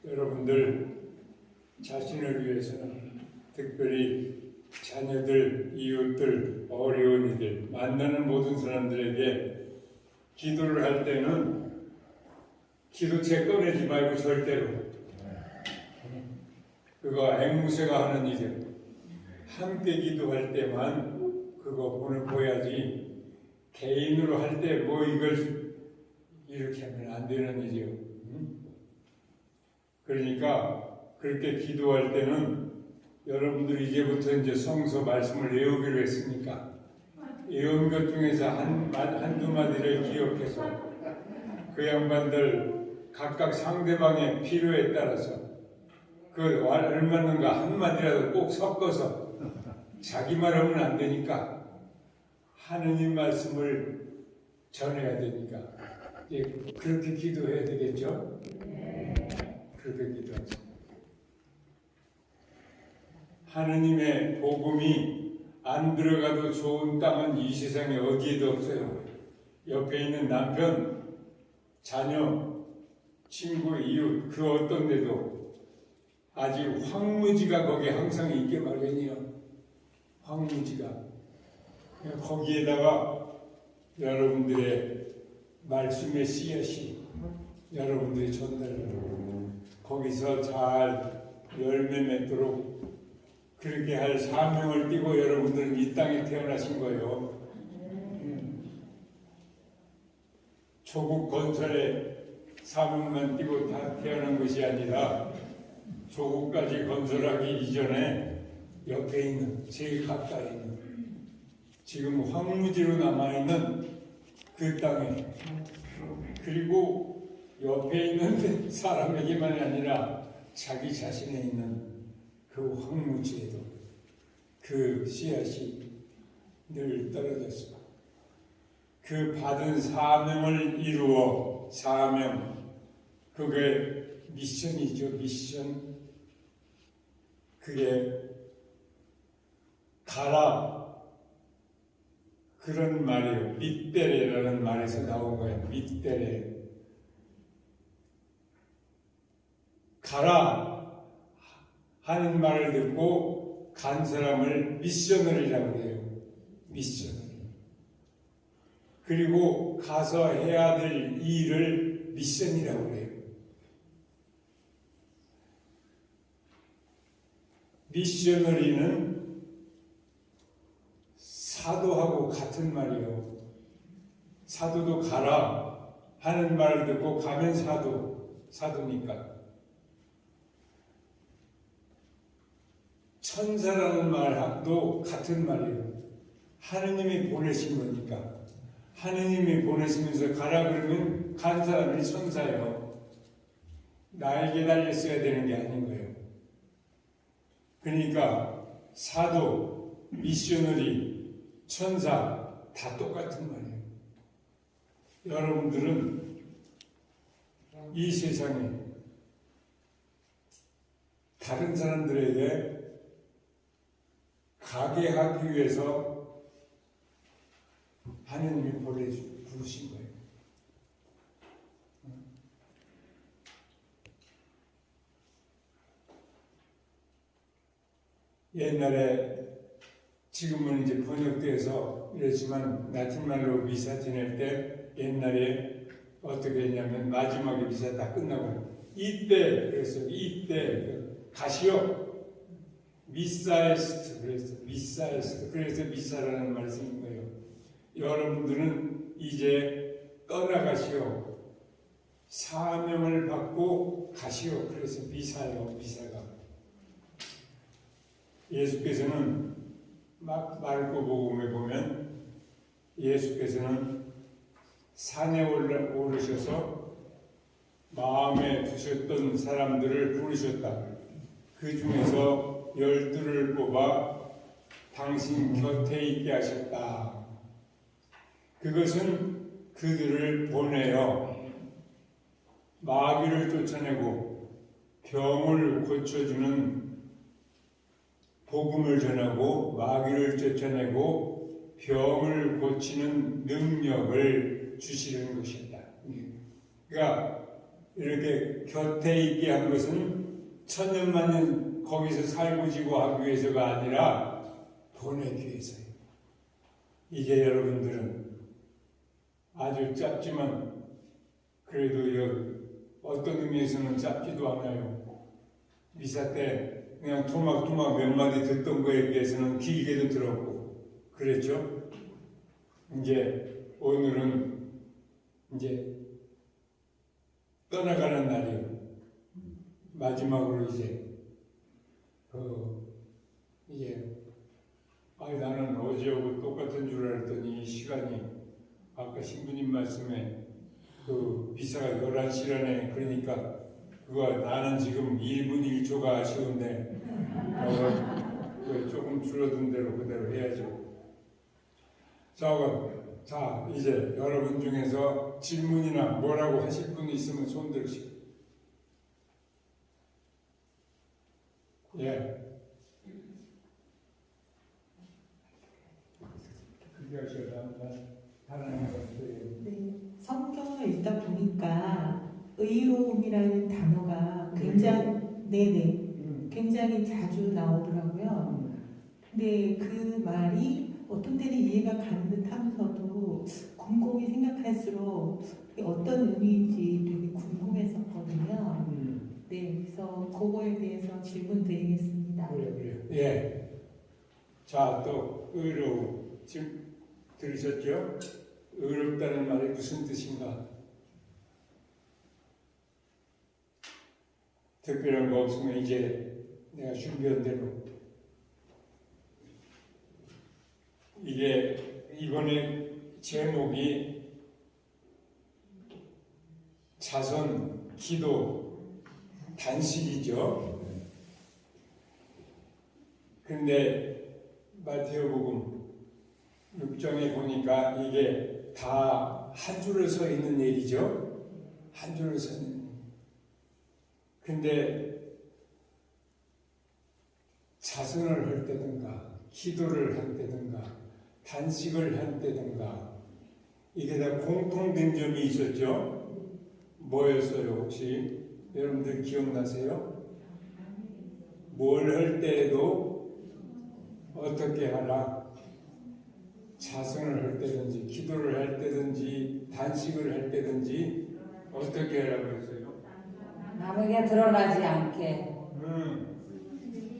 여러분들 자신을 위해서는 특별히 자녀들, 이웃들, 어려운 이들, 만나는 모든 사람들에게 기도를 할 때는 기도책 꺼내지 말고 절대로 그거 앵무새가 하는 일이에요. 함께 기도할 때만 그거 보여야지 개인으로 할 때 뭐 이걸 이렇게 하면 안 되는 일이에요. 그러니까 그렇게 기도할 때는 여러분들이 이제부터 이제 성서 말씀을 외우기로 했으니까 외운 것 중에서 한두 마디를 기억해서 그 양반들 각각 상대방의 필요에 따라서 그 얼마는가 한마디라도 꼭 섞어서 자기 말 하면 안 되니까 하느님 말씀을 전해야 되니까 그렇게 기도해야 되겠죠? 그렇게 기도하죠. 하느님의 복음이 안 들어가도 좋은 땅은 이 세상에 어디에도 없어요. 옆에 있는 남편, 자녀, 친구, 이웃 그 어떤 데도 아직 황무지가 거기에 항상 있게 마련이요. 황무지가. 거기에다가 여러분들의 말씀의 씨앗이 여러분들이 전달하고 거기서 잘 열매 맺도록 그렇게 할 사명을 띠고 여러분들은 이 땅에 태어나신 거예요. 조국 건설의 사명만 띠고 다 태어난 것이 아니라 조국까지 건설하기 이전에 옆에 있는 제일 가까이 있는 지금 황무지로 남아있는 그 땅에 그리고 옆에 있는 사람에게만이 아니라 자기 자신에 있는 그 황무지에도 그 씨앗이 늘 떨어졌어. 그 받은 사명을 이루어 사명 그게 미션이죠. 미션 그게 가라 그런 말이에요. 밑대래라는 말에서 나온 거예요. 밑대래 가라 하는 말을 듣고 간 사람을 미셔너리라고 해요. 미셔너리. 그리고 가서 해야 될 일을 미션이라고 해요. 미셔너리는 사도하고 같은 말이에요. 사도도 가라 하는 말을 듣고 가면 사도니까. 천사라는 말도 같은 말이에요. 하느님이 보내신 거니까. 하느님이 보내시면서 가라 그러면 간 사람이 천사예요. 나에게 달렸어야 되는 게 아닌 거예요. 그러니까 사도, 미셔너리, 천사 다 똑같은 말이에요. 여러분들은 이 세상에 다른 사람들에게 가게 하기 위해서 하느님이 부르신 거예요. 옛날에 지금은 이제 번역돼서 이랬지만 라틴말로 미사 지낼 때 옛날에 어떻게 했냐면 마지막에 미사 다 끝나고 이때 그래서 이때 가시오 미사에스트 그래서 미사라는 말을 쓰는 거예요. 여러분들은 이제 떠나가시오. 사명을 받고 가시오. 그래서 미사예요. 미사가. 예수께서는 마르코 복음에 보면 예수께서는 산에 오르셔서 마음에 두셨던 사람들을 부르셨다. 그 중에서 12를 뽑아 당신 곁에 있게 하셨다. 그것은 그들을 보내어 마귀를 쫓아내고 병을 고쳐주는 복음을 전하고 마귀를 쫓아내고 병을 고치는 능력을 주시는 것이다. 그러니까 이렇게 곁에 있게 한 것은 천년만년 거기서 살고 지고 하기 위해서가 아니라 보내기 위해서예요. 이제 여러분들은 아주 짧지만 그래도 어떤 의미에서는 짧지도 않아요. 미사 때 그냥 토막토막 몇 마디 듣던 거에 비해서는 길게도 들었고 그랬죠. 이제 오늘은 이제 떠나가는 날이에요. 마지막으로 이제 나는 어제하고 똑같은 줄 알았더니 이 시간이 아까 신부님 말씀에 그 비사가 11시라네. 그러니까 그거 나는 지금 1분 1초가 아쉬운데 조금 줄어든 대로 그대로 해야죠. 자, 이제 여러분 중에서 질문이나 뭐라고 하실 분이 있으면 손 들으시고. 예. 네, 성경을 읽다 보니까 의로움이라는 단어가 굉장히 자주 나오더라고요. 근데 그 말이 어떤 때는 이해가 가는 듯하면서도 곰곰이 생각할수록 어떤 의미인지 되게 궁금했었거든요. 네, 그래서 그거에 대해서 질문 드리겠습니다. 그래요. 예. 자, 또 의로움 지금 들으셨죠? 의롭다는 말이 무슨 뜻인가? 특별한 거 없으면 이제 내가 준비한 대로 이게 이번에 제목이 자선, 기도, 단식이죠. 근데 마태복음 6장에 보니까 이게 다 한 줄을 서 있는 얘기죠. 한 줄을 서 있는. 근데 자선을 할 때든가 기도를 할 때든가 단식을 할 때든가 이게 다 공통된 점이 있었죠. 뭐였어요? 혹시 여러분들 기억나세요? 뭘 할 때에도 어떻게 하라? 자선을 할 때든지 기도를 할 때든지 단식을 할 때든지 어떻게 하라고 했어요? 남에게 드러나지 않게.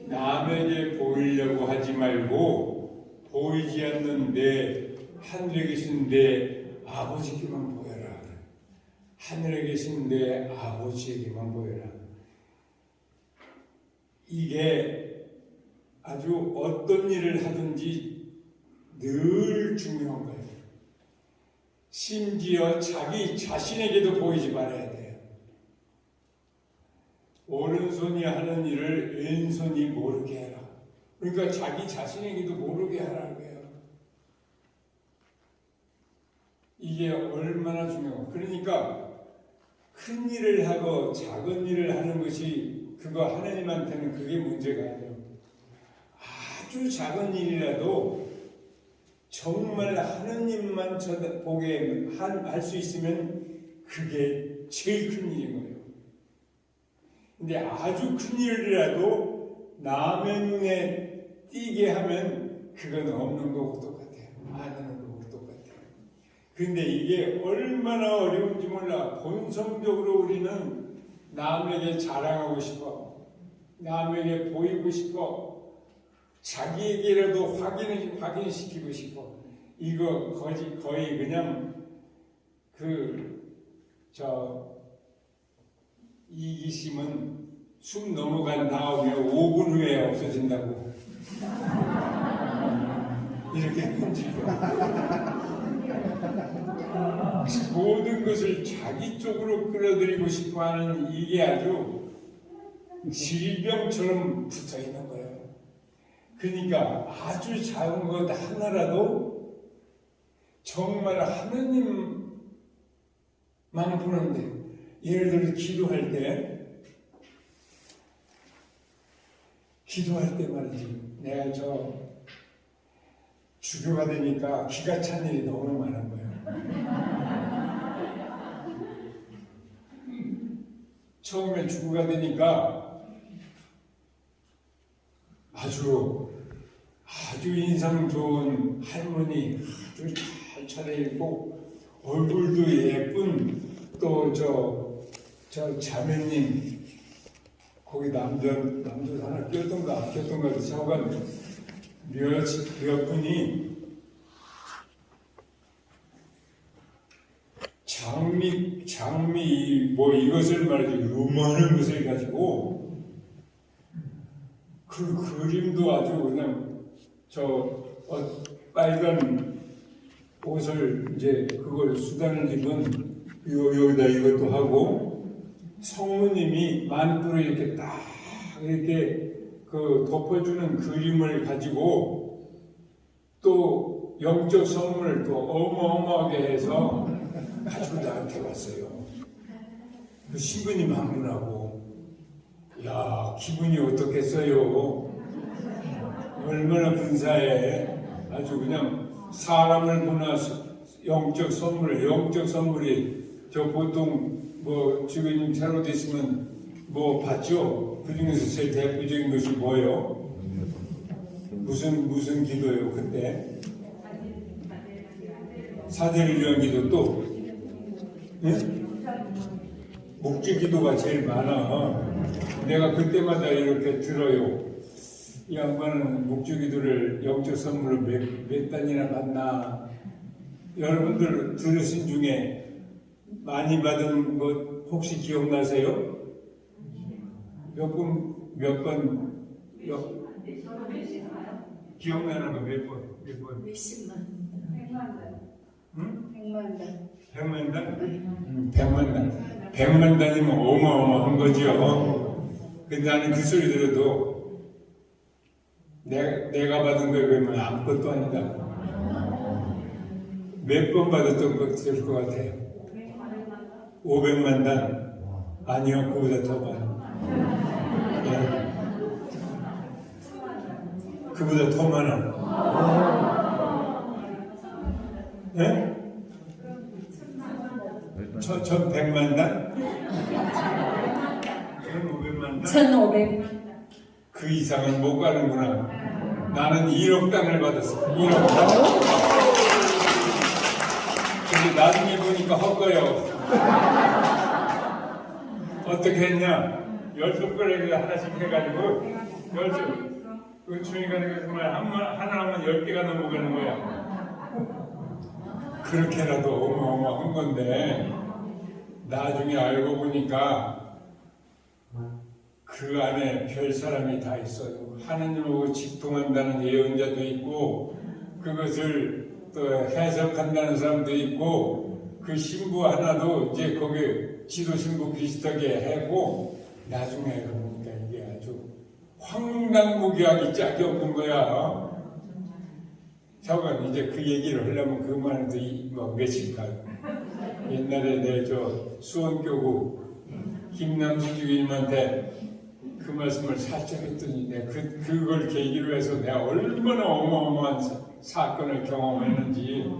남에게 보이려고 하지 말고 보이지 않는 내 하늘에 계신 내 아버지께만 보여라. 하늘에 계신 내 아버지에게만 보여라. 이게 아주 어떤 일을 하든지 늘 중요한 거예요. 심지어 자기 자신에게도 보이지 말아야 돼요. 오른손이 하는 일을 왼손이 모르게 해라. 그러니까 자기 자신에게도 모르게 하라는 거예요. 이게 얼마나 중요해요. 그러니까 큰 일을 하고 작은 일을 하는 것이 그거 하나님한테는 그게 문제가 아니에요. 아주 작은 일이라도 정말 하느님만 쳐다보게 할 수 있으면 그게 제일 큰 일인 거예요. 근데 아주 큰 일이라도 남의 눈에 띄게 하면 그건 없는 거고 똑같아요. 안 하는 거고 똑같아요. 근데 이게 얼마나 어려운지 몰라. 본성적으로 우리는 남에게 자랑하고 싶어. 남에게 보이고 싶어. 자기에게라도 확인시키고 싶어. 이거 거의 그냥 이기심은 숨 넘어간 다음에 5분 후에 없어진다고. 이렇게 끔찍해. 모든 것을 자기 쪽으로 끌어들이고 싶어하는 이게 아주 질병처럼 붙어 있는 거예요. 그러니까 아주 작은 것 하나라도 정말 하느님만 보는데, 예를 들어 기도할 때 말이지, 내가 주교가 되니까 기가 찬 일이 너무 많은 거예요. 처음에 주부가 되니까 아주 인상 좋은 할머니, 아주 잘 차려입고 얼굴도 예쁜 또 저 자매님, 거기 남자 하나 꼈던가 안 꼈던가 저간 몇 분이 장미 뭐 이것을 말이지 요만한 것을 가지고 그 그림도 아주 그냥 빨간 옷을 이제 그걸 수단을 입은 여기다 이것도 하고 성모님이 만두로 이렇게 딱 이렇게 그 덮어주는 그림을 가지고 또 영적 선물을 또 어마어마하게 해서 가지고 나한테 왔어요. 그 신부님 한 분하고 야 기분이 어떻겠어요? 얼마나 근사해. 아주 그냥 사람을 보나 영적 선물이 저 보통 뭐 주교님 새로 되시면 뭐 봤죠? 그 중에서 제일 대표적인 것이 뭐예요? 무슨 기도예요 그때? 사제를 위한 기도 또? 예? 목주 기도가 제일 많아. 내가 그때마다 이렇게 들어요. 이 양반은 목주 기도를 영적 선물로 몇 단이나 받나? 여러분들 들으신 중에 많이 받은 것 혹시 기억나세요? 몇 번 기억나는 거 몇 번? 몇십만. 응? 100만 단. 100만 단? 100만 단. 100만 단이면 어마어마한 거죠. 근데 나는 그 소리 들어도 내가 받은 거에 비하면 아무것도 아니다. 몇 번 받았던 것 같을 것 같아요. 500만 단? 아니요, 그보다 더 많아. 네. 그보다 더 많아. 네? 1,100만 단? 1,500만 단? 1,500. 그 이상은 못 가는구나. 나는 1억 단을 받았어. 1억 단. 근데 나중에 보니까 헛거요. 어떻게 했냐? 10손가락에 하나씩 해가지고 10손. 그 주인가 정말 하나하면 10개가 넘어가는 거야. 그렇게라도 어마어마한 건데 나중에 알고 보니까 그 안에 별 사람이 다 있어요. 하느님하고 직통한다는 예언자도 있고 그것을 또 해석한다는 사람도 있고 그 신부 하나도 이제 거기 지도 신부 비슷하게 하고 나중에 보니까 이게 아주 황당무계하기 짝이 없는 거야. 잠깐 이제 그 얘기를 하려면 그 말도 뭐 며칠 가. 옛날에 내 수원교구 김남수 주교님한테 그 말씀을 살짝 했더니 내가 그걸 계기로 해서 내가 얼마나 어마어마한 사건을 경험했는지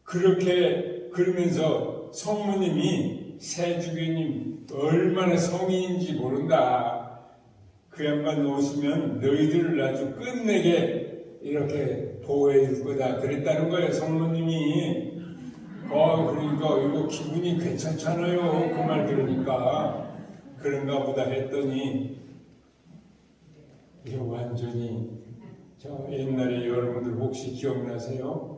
그렇게 그러면서 성모님이 새 주교님 얼마나 성인인지 모른다. 그 양반 오시면 너희들을 아주 끝내게 이렇게 보호해 줄 거다. 그랬다는 거예요, 성모님이. 그러니까 이거 기분이 괜찮잖아요. 그 말 들으니까. 그런가 보다 했더니 이거 완전히 옛날에 여러분들 혹시 기억나세요?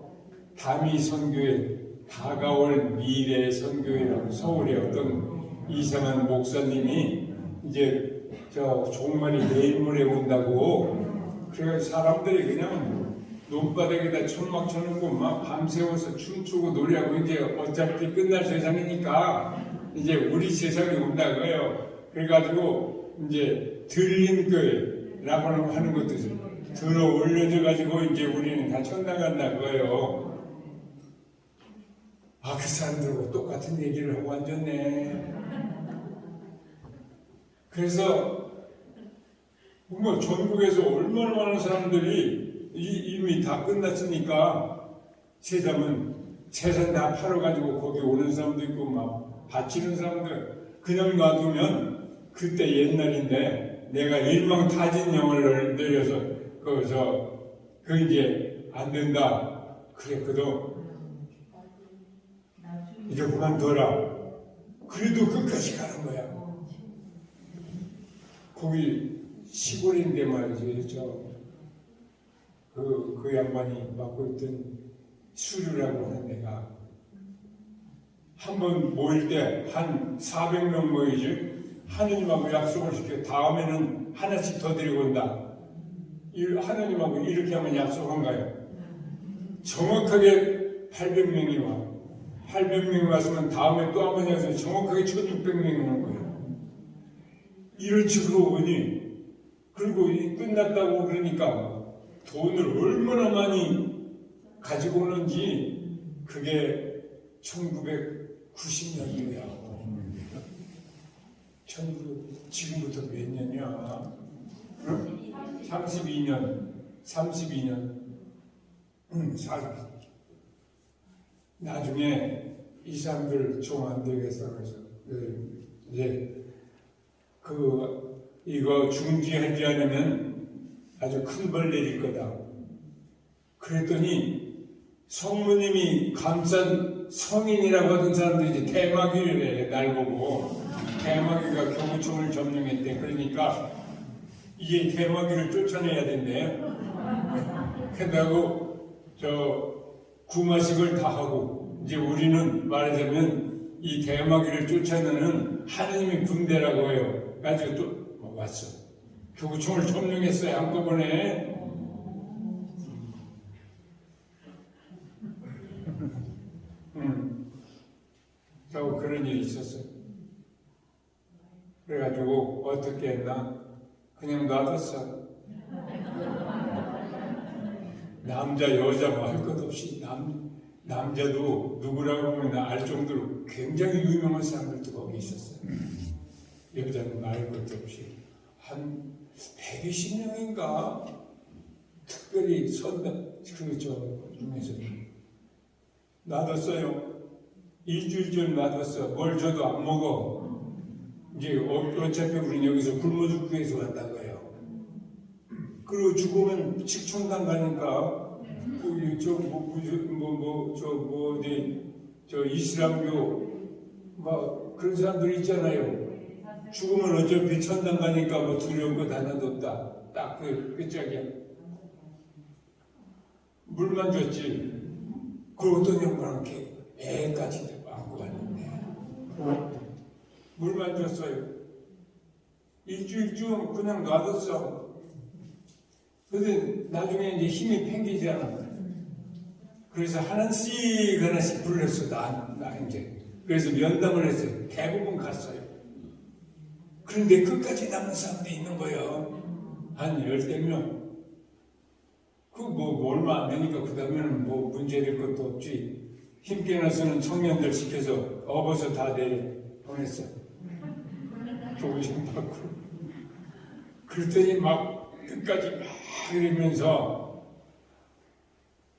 다미 선교회 다가올 미래 선교회라고 서울에 어떤 이상한 목사님이 이제 종말이 내일 모레 온다고 그래서 사람들이 그냥 논바닥에다 천막 쳐놓고 막 밤새워서 춤추고 노래하고 이제 어차피 끝날 세상이니까 이제 우리 세상이 온다고요. 그래가지고 이제 들린 교회라고 하는 것도 들어 올려져가지고 이제 우리는 다 천당 간다고요. 그 사람들하고 똑같은 얘기를 하고 앉았네. 그래서 뭐 전국에서 얼마나 많은 사람들이 이미 다 끝났으니까 세상은 재산 다 팔아가지고 거기 오는 사람도 있고 막 바치는 사람들 그냥 놔두면 그때 옛날인데 내가 일망타진령을 내려서 그 이제 안 된다 그랬거든. 이제 그만둬라. 그래도 끝까지 가는 거야. 거기 시골인데 말이죠. 그 양반이 맡고 있던 수류라고 하는 데가 한 번 모일 때 한 400명 모이지. 하느님하고 약속을 시켜 다음에는 하나씩 더 데리고 온다. 하느님하고 이렇게 하면 약속한 거예요. 정확하게 800명이 와. 800명이 왔으면 다음에 또 한 번 해서 정확하게 1600명이 오는 거예요. 이런 식으로 오니 그리고 끝났다고 그러니까 돈을 얼마나 많이 가지고 오는지 그게 1990년이에요. 지금부터 몇 년이야? 32년. 40. 나중에 이 사람들 종 안 되겠어. 그래서 이제 이거 중지하지 않으면 아주 큰 벌 내릴 거다. 그랬더니 성모님이 감싼 성인이라고 하던 사람들이 이제 대마귀를 해. 날 보고 대마귀가 교구총을 점령했대. 그러니까 이제 대마귀를 쫓아내야 된대. 그런다고 구마식을 다 하고 이제 우리는 말하자면 이 대마귀를 쫓아내는 하느님의 군대라고 해요. 가지고 또 왔어. 교구총을 점령했어요. 한꺼번에. 그런 일이 있었어요. 그래가지고 어떻게 했나? 그냥 놔뒀어. 남자 여자 뭐 할 것 없이 남자도 누구라고 하면 알 정도로 굉장히 유명한 사람들도 거기 있었어요. 여자는 말 것도 없이 한 120명인가 특별히 선당 중에서 놔뒀어요. 일주일 전 놔뒀어. 뭘 줘도 안 먹어. 이제 어차피 우리는 여기서 굶어 죽기 위해서 왔다고 해요. 그리고 죽으면 식충당 가니까 이슬람교 막 그런 사람들 있잖아요. 죽으면 어차피 천당 가니까 뭐 두려운 것 하나도 없다. 딱 그 짝이야. 물만 줬지. 그리고 어떤 양반은 애까지 안고 왔는데 물만 줬어요. 일주일쯤 그냥 놔뒀어. 근데 나중에 이제 힘이 팽기잖아. 그래서 하나씩 불렀어. 나 이제. 그래서 면담을 했어요. 대부분 갔어요. 그런데 끝까지 남은 사람도 있는 거예요. 한 10명. 뭐 얼마 안 되니까 그 다음에는 뭐 문제될 것도 없지. 힘 빼놔서는 청년들 시켜서 업어서 다 보냈어. 교부심 받고. 그랬더니 막 끝까지 막 이러면서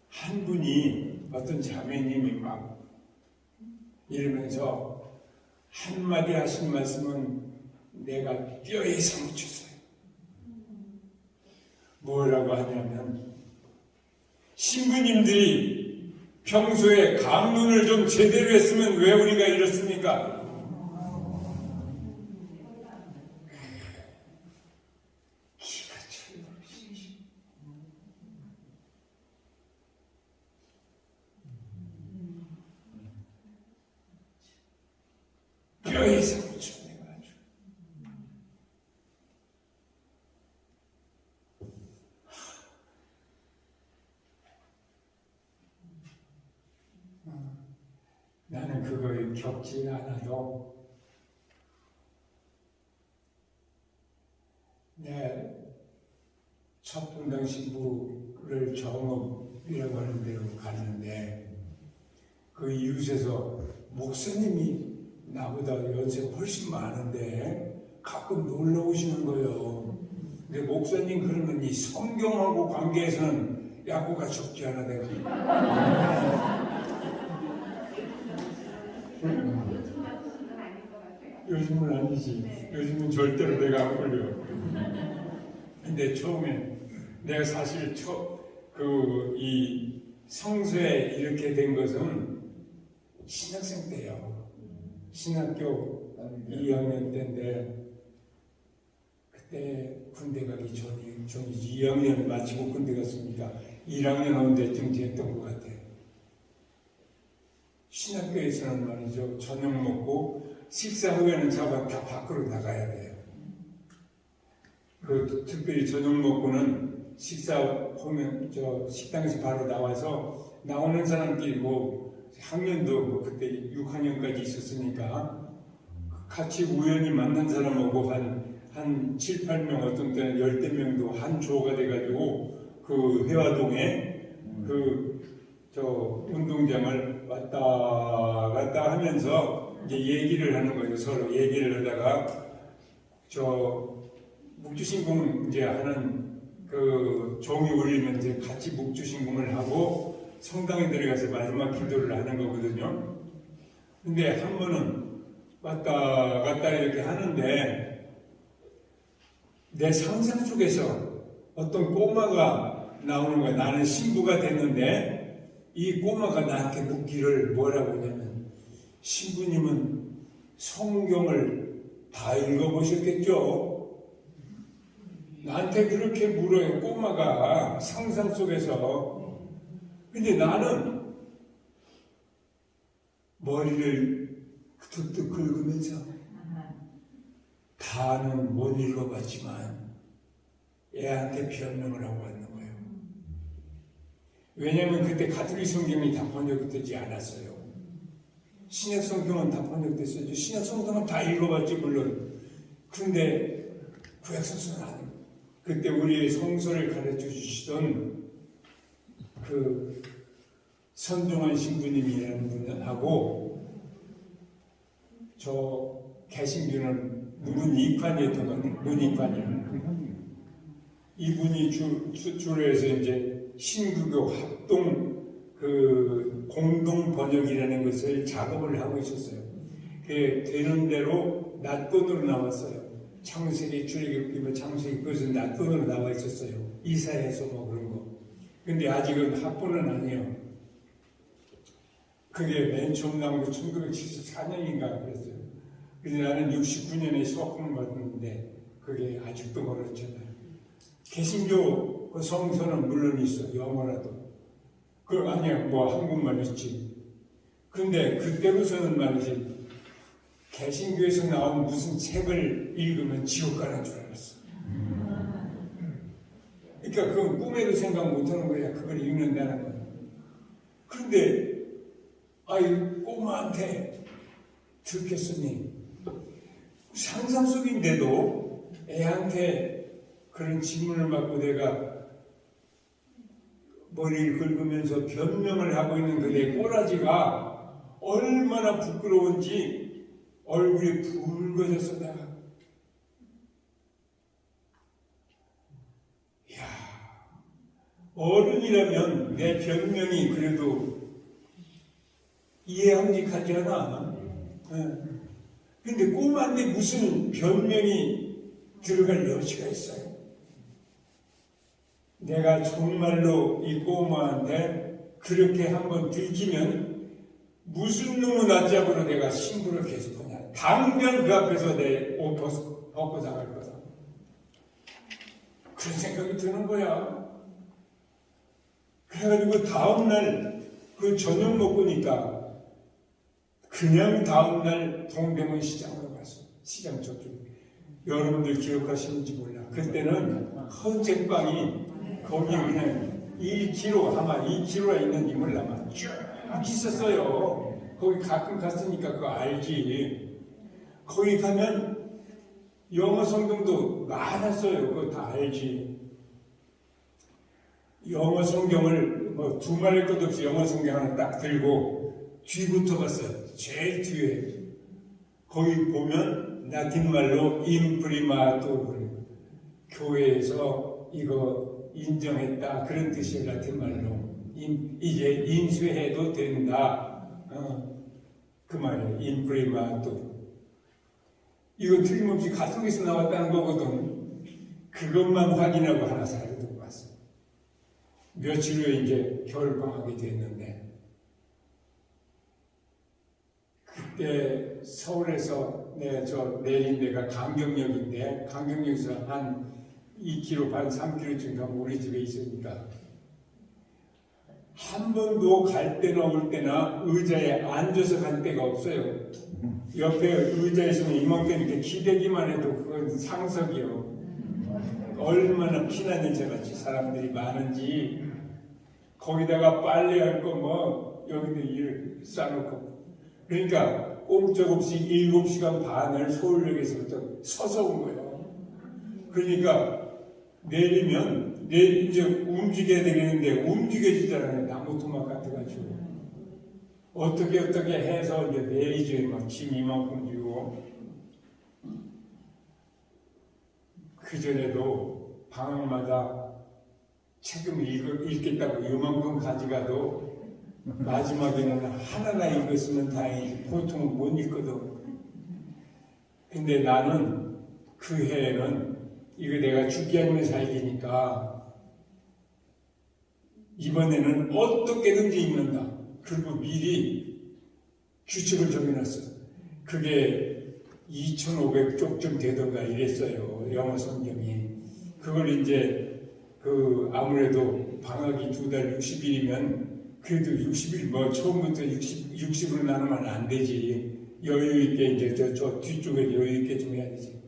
한 분이 어떤 자매님이 막 이러면서 한마디 하신 말씀은 내가 뼈에 사무쳤어요. 뭐라고 하냐면 신부님들이 평소에 강론을 좀 제대로 했으면 왜 우리가 이렇습니까? 기가 차요. 뼈에 사무쳐 내가 아주. 나는 그걸 겪지 않아도 내 첫 분당 신부를 정읍이라고 하는 데로 갔는데 그 이웃에서 목사님이 나보다 연세 훨씬 많은데 가끔 놀러 오시는 거예요. 근데 목사님 그러면 이 성경하고 관계에서는 야구가 적지 않아 내가. 요즘은 아니지. 요즘은 절대로 내가 안 걸려. 근데 처음에 내가 사실 이 성서에 이렇게 된 것은 신학생 때요. 신학교 2학년 때인데 그때 군대 가기 전이지. 2학년 마치고 군대 갔으니까 1학년 온 때쯤 됐던 것 같아요. 신학교에서는 말이죠. 저녁 먹고 식사 후에는 다 밖으로 나가야 돼요. 특별히 저녁 먹고는 식사 후면 식당에서 바로 나와서 나오는 사람끼리 학년도 그때 6학년까지 있었으니까 같이 우연히 만난 사람하고 한 7, 8명 어떤 때는 10대 명도 한 조가 돼가지고 그 회화동에 운동장을 왔다 갔다 하면서 이제 얘기를 하는 거예요. 서로 얘기를 하다가 묵주신공 이제 하는 종이 울리면 이제 같이 묵주신공을 하고 성당에 들어가서 마지막 기도를 하는 거거든요. 근데 한 번은 왔다 갔다 이렇게 하는데 내 상상 속에서 어떤 꼬마가 나오는 거야. 나는 신부가 됐는데 이 꼬마가 나한테 묻기를 뭐라고 하냐면 신부님은 성경을 다 읽어보셨겠죠? 나한테 그렇게 물어요. 꼬마가 상상 속에서. 근데 나는 머리를 툭툭 긁으면서 다는 못 읽어봤지만 애한테 변명을 하고 왔는 거예요. 왜냐하면 그때 가톨릭 성경이 다 번역되지 않았어요. 신약 성경은 다 번역됐어요. 신약 성경은 다 읽어봤지 물론. 그런데 구약 성서는 안. 그때 우리의 성서를 가르쳐 주시던 그 선종환 신부님이라는 분하고 개신교는 문익환이었던 것 같아요. 문익환이요. 이분이 주로 해서 이제 신구교 합동 공동 번역이라는 것을 작업을 하고 있었어요. 그게 되는 대로 낫돈으로 나왔어요. 창세기, 출애굽기, 창세기 그것은 낫돈으로 나와 있었어요. 이사야서 그런 거. 근데 아직은 합본은 아니에요. 그게 맨 처음 나온 게 1974년인가 그랬어요. 근데 나는 69년에 수학학을 받았는데 그게 아직도 멀었잖아요. 개신교 성서는 물론 있어. 영어라도. 아니야, 한국말 있지. 근데 그때로서는 말이지, 개신교에서 나온 무슨 책을 읽으면 지옥 가는 줄 알았어. 그러니까 그건 꿈에도 생각 못 하는 거야. 그걸 읽는다는 건. 그런데, 꼬마한테 듣겠으니, 상상 속인데도 애한테 그런 질문을 받고 내가 머리를 긁으면서 변명을 하고 있는 그의 꼬라지가 얼마나 부끄러운지 얼굴이 붉어졌어 내가. 이야, 어른이라면 내 변명이 그래도 이해함직하지 않아? 근데 꼬마인데 무슨 변명이 들어갈 여지가 있어요? 내가 정말로 이 꼬마한테 그렇게 한번 들키면 무슨 놈의 낯잡으로 내가 신부를 계속 하냐. 당장 그 앞에서 내 옷 벗고 나갈 거다. 그런 생각이 드는 거야. 그래가지고 다음날 그 저녁 먹으니까 그냥 다음날 동대문 시장으로 갔어. 시장 저쪽. 여러분들 기억하시는지 몰라. 그때는 헌책방이 거기 그냥 1km, 아마 2km가 있는지 몰라. 쭉 있었어요. 거기 가끔 갔으니까 그거 알지. 거기 가면 영어 성경도 많았어요. 그거 다 알지. 영어 성경을 두 말할 것도 없이 영어 성경 하나 딱 들고 뒤부터 갔어요. 제일 뒤에. 거기 보면 라틴 말로 임프리마토, 교회에서 이거 인정했다 그런 뜻이에요. 라틴 말로 이제 인수해도 된다 그 말이에요. 임프리마토. 이거 틀림없이 가속에서 나왔다는 거거든. 그것만 확인하고 하나 사려두고 왔어. 며칠 후에 이제 겨울방학이 됐는데, 그때 서울에서 내린 데가 강경역인데, 강경역에서 한 2km 반, 3km쯤 가면 우리 집에 있으니까 한 번도 갈 때나 올 때나 의자에 앉아서 갈 데가 없어요. 옆에 의자에 있으면 이만큼 이렇게 기대기만 해도 그건 상석이요. 얼마나 피난인자같이 사람들이 많은지. 거기다가 빨래할 거 뭐 여기도 일 싸놓고. 그러니까 꼼짝없이 7시간 반을 서울역에서부터 서서 온 거예요. 그러니까 내리면 이제 움직여야 되겠는데 움직여지잖아요. 나무 토막 같아가지고. 어떻게 해서 이제 내리죠. 막 짐 이만큼 지고. 그전에도 방학마다 책을 읽겠다고 이만큼 가져가도 마지막에는 하나나 읽었으면 다행이지 보통은 못 읽거든. 근데 나는 그 해에는 이거 내가 죽기 아니면 살기니까 이번에는 어떻게든지 읽는다. 그리고 미리 규칙을 정해놨어. 그게 2,500쪽쯤 되던가 이랬어요. 영어 성경이. 그걸 이제 아무래도 방학이 2달 60일이면 그래도 60일 뭐 처음부터 60으로 나누면 안 되지. 여유 있게 이제 저 뒤쪽에 여유 있게 좀 해야 되지.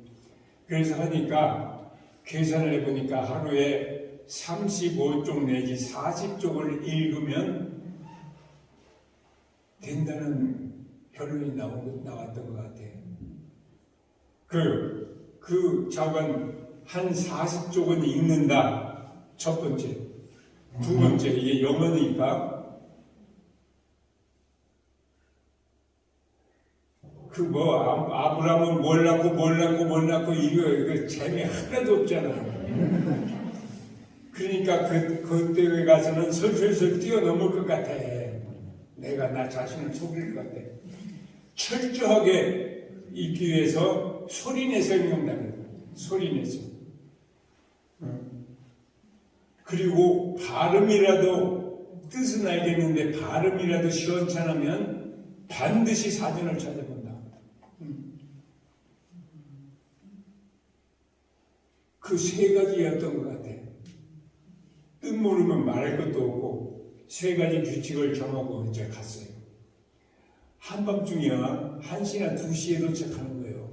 그래서 하니까 계산을 해보니까 하루에 35쪽 내지 40쪽을 읽으면 된다는 결론이 나왔던 것 같아요. 그 자관 한 40쪽은 읽는다. 첫 번째. 두 번째, 이게 영어니까 아브라함은 뭘 낳고 이거 재미 하나도 없잖아. 그러니까 그때 가서는 설설설 뛰어넘을 것 같아. 내가 나 자신을 속일 것 같아. 철저하게 읽기 위해서 소리내서 읽는다는 거야. 소리내서. 그리고 발음이라도 뜻은 알겠는데 발음이라도 시원찮으면 반드시 사전을 찾아본다. 그 세 가지였던 것 같아. 뜻 모르면 말할 것도 없고 세 가지 규칙을 정하고 이제 갔어요. 한밤중이야 1시나 2시에 도착하는 거예요.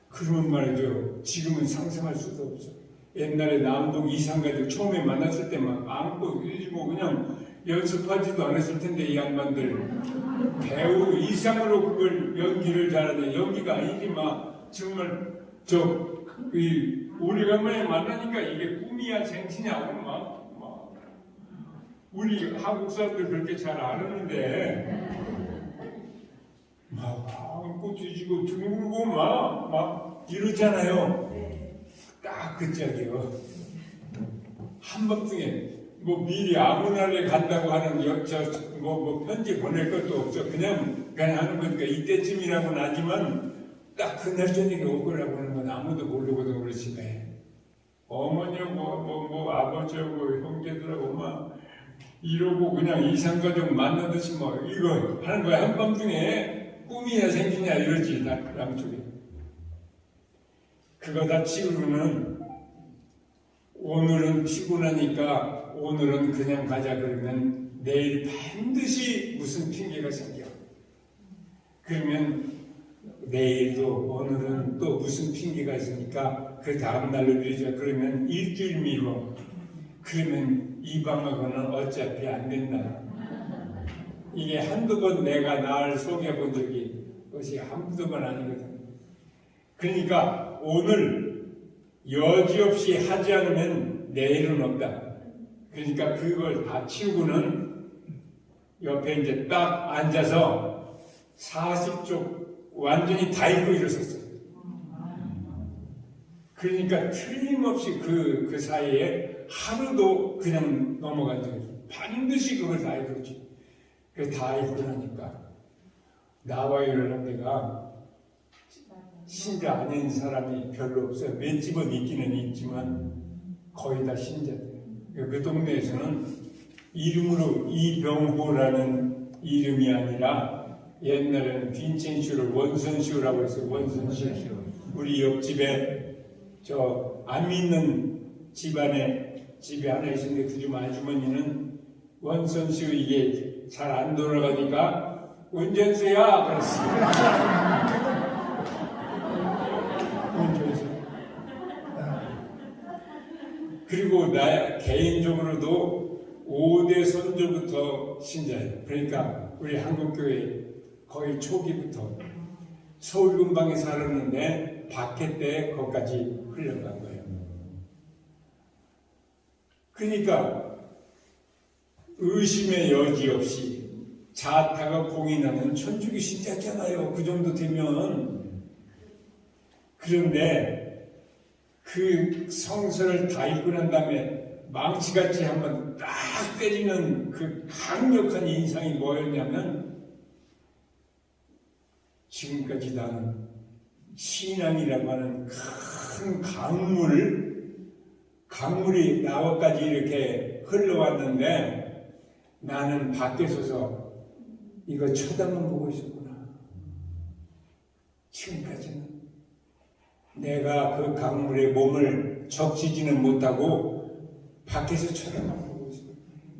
그러면 말이죠. 지금은 상상할 수도 없어. 옛날에 남동 이상가들 처음에 만났을 때 막 안고 뭐 그냥 연습하지도 않았을 텐데 이 양반들 배우 이상으로 그걸 연기를 잘하네. 연기가 아니지 막 정말 오래간만에 만나니까 이게 꿈이야 생치냐고 막 우리 한국 사람들 그렇게 잘 안 하는데 막 안고 뒤지고 들고 막 이러잖아요. 딱 그 짝이요. 한밤중에 뭐 미리 아무 날에 간다고 하는 뭐 편지 보낼 것도 없어. 그냥 하는 거니까 이때쯤이라고는 하지만 딱 그날 저녁에 올 거라고 하는 건 아무도 모르거든. 우리 집에 어머니하고 아버지하고 형제들하고 막 이러고 그냥 이상가족 만나듯이 뭐 이거 하는 거야. 한밤중에 꿈이야 생기냐 이러지. 양쪽에 그거 다 치우고는 오늘은 피곤하니까 오늘은 그냥 가자 그러면 내일 반드시 무슨 핑계가 생겨. 그러면 내일도 오늘은 또 무슨 핑계가 있으니까 그 다음 날로 미루자. 그러면 일주일 미뤄. 그러면 이 방학은 어차피 안 된다. 이게 한두 번 내가 나를 속여본 적이 그것이 한두 번 아니거든. 그러니까 오늘 여지없이 하지 않으면 내일은 없다. 그러니까 그걸 다 치우고는 옆에 이제 딱 앉아서 40쪽 완전히 다 읽고 일어섰어요. 그러니까 틀림없이 그 사이에 하루도 그냥 넘어간 적이 없어요. 반드시 그걸 다 읽었지. 그래서 다 읽고 나니까 나와 일어난 데가 신자 아닌 사람이 별로 없어요. 몇 집은 있기는 있지만 거의 다 신자들. 그 동네에서는 이름으로 이병호라는 이름이 아니라 옛날에는 빈첸슈를 원선슈라고 해서 원선슈. 우리 옆집에 저 안 믿는 집에 하나 있었는데 그 집 아주머니는 원선슈 이게 잘 안 돌아가니까 운전수야 그랬어요. 그리고 나 개인적으로도 5대 선조부터 신자예요. 그러니까 우리 한국교회 거의 초기부터 서울 근방에 살았는데 박해 때 거기까지 흘러간 거예요. 그러니까 의심의 여지 없이 자타가 공인하는 천주교 신자잖아요. 그 정도 되면. 그런데 그 성서를 다 읽고 난 다음에 망치같이 한번 딱 때리는 그 강력한 인상이 뭐였냐면 지금까지 나는 신앙이라고 하는 큰 강물이 나와까지 이렇게 흘러왔는데 나는 밖에 서서 이거 쳐다만 보고 있었구나. 지금까지는 내가 그 강물에 몸을 적시지는 못하고 밖에서 쳐다만 보고 있어.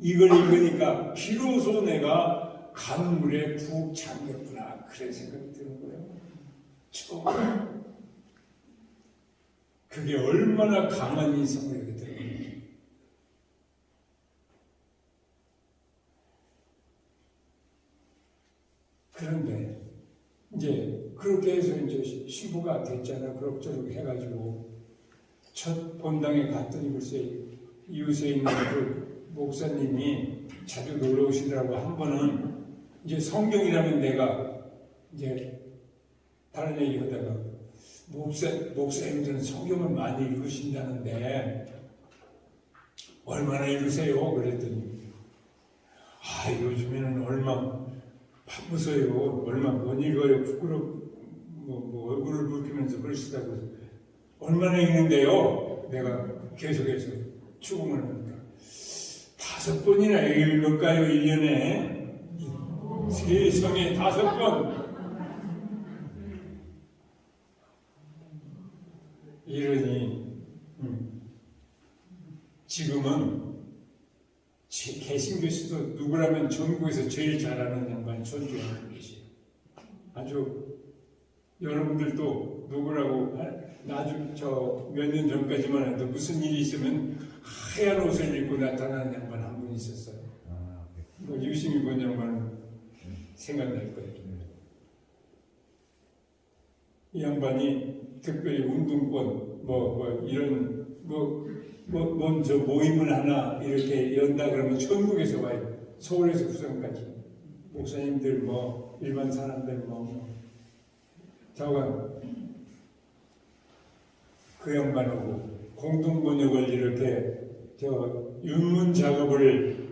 이걸 읽으니까 비로소 내가 강물에 푹 잠겼구나. 그런 생각이 드는 거예요. 처음. 그게 얼마나 강한 인상력이 들어요. 그런데 이제 그렇게 해서 이제 시부가 됐잖아. 그럭저럭 해가지고 첫 본당에 갔더니 글쎄 이웃에 있는 그 목사님이 자주 놀러 오시더라고. 한 번은 이제 성경이라면 내가 이제 다른 얘기 하다가 목사님들은 성경을 많이 읽으신다는데 얼마나 읽으세요? 그랬더니 요즘에는 얼마 바쁘세요. 얼마 못 읽어요. 뭐 얼굴을 붉히면서 그러시다고. 얼마나 읽는데요? 내가 계속해서 추궁을 하니까 5번이나 읽을까요? 1년에 세상에 5번. 이러니 지금은 개신교수도 누구라면 전국에서 제일 잘하는 양반 존중하는 것이 아주 여러분들도 누구라고 나중 몇 년 전까지만 해도 무슨 일이 있으면 하얀 옷을 입고 나타나는 양반 한 분 있었어요. 뭐 유심히 본 양반은 생각날 거예요. 이 양반이 특별히 운동권 이런 먼저 모임을 하나 이렇게 연다 그러면 전국에서 와요. 서울에서 부산까지 목사님들 일반 사람들 저가 그 양반하고 공동 번역을 이렇게 윤문 작업을